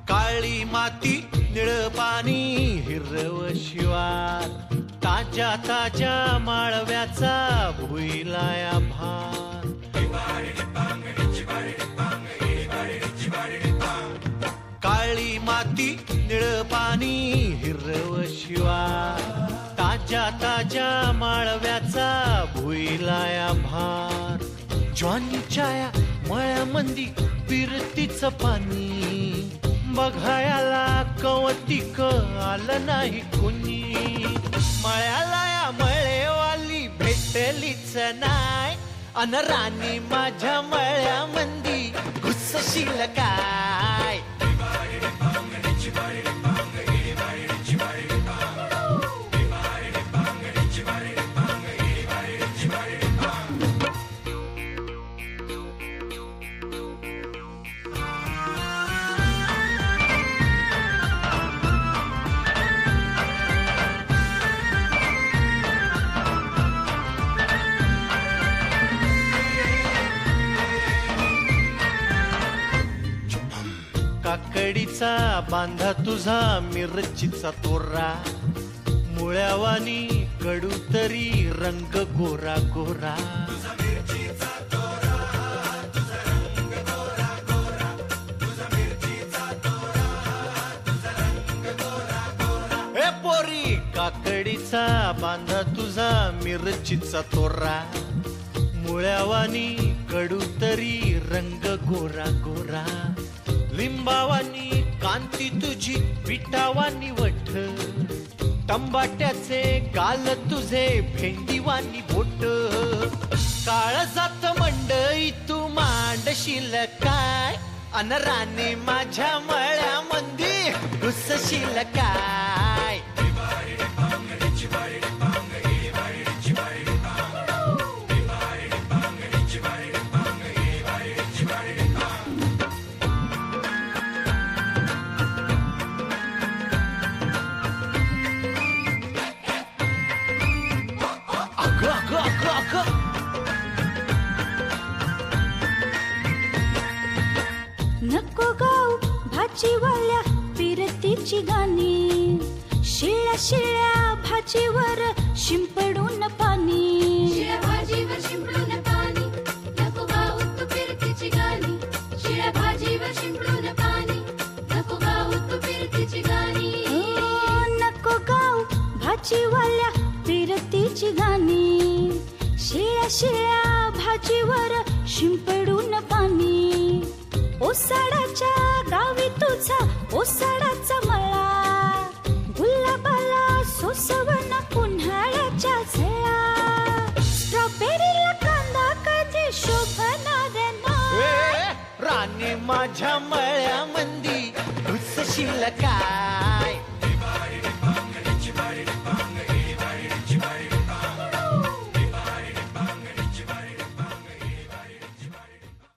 काळी माती निळ पाणी हिरव शिवार ताज्या ताज्या माळव्याचा भुईलाया भार काळी माती निळ पाणी हिरव शिवार ताज्या ताज्या माळव्याचा भुईलाया भार ज्वानीच्या या मळ्यामंदी फिरतीचं पाणी बघायला कवतिक आलं नाही कुणी मळ्याला या मळेवाली भेटलीच नाय अन राणी माझ्या मळ्यामंदी घुसशील काय काकडीचा बांधा तुझा मिरचीचा तोरा मुळ्यावानी कडू तरी रंग गोरा गोरा ए पोरी काकडीचा बांधा तुझा मिरचीचा तोरा मुळ्यावानी कडू तरी रंग गोरा गोरा लिंबावानी कांती तुझी पिठावानी वठ टंबाट्याचे गाल तुझे भेंडीवानी बोट काळ जात मंडई तू मांडशील काय अन राणी माझ्या मळ्यामंदी घुसशील काय नको गाऊ भाजीवाल्या फिरतीची गाणी शिळ्या शिळ्या भाजीवर शिंपडून पाणी शिळ्या भाजीवर शिंपडून पाणी नको गाऊ तू फिरतीची गाणी शिळ्या भाजीवर शिंपडून पाणी नको गाऊ तू फिरतीची गाणी नको गाऊ भाजीवाल्या फिरतीची गाणी शिळ्या शिळ्या भाजीवर शिंपडून पाणी ओसाडाच्या गावी तुझा ओसाडाचा मळा गुलाबाला सोसवण उन्हाळ्याच्या झळा स्ट्रॉबेरीला कांदा कधी शोभणार राणी माझ्या मळ्यामंदी घुसशील काय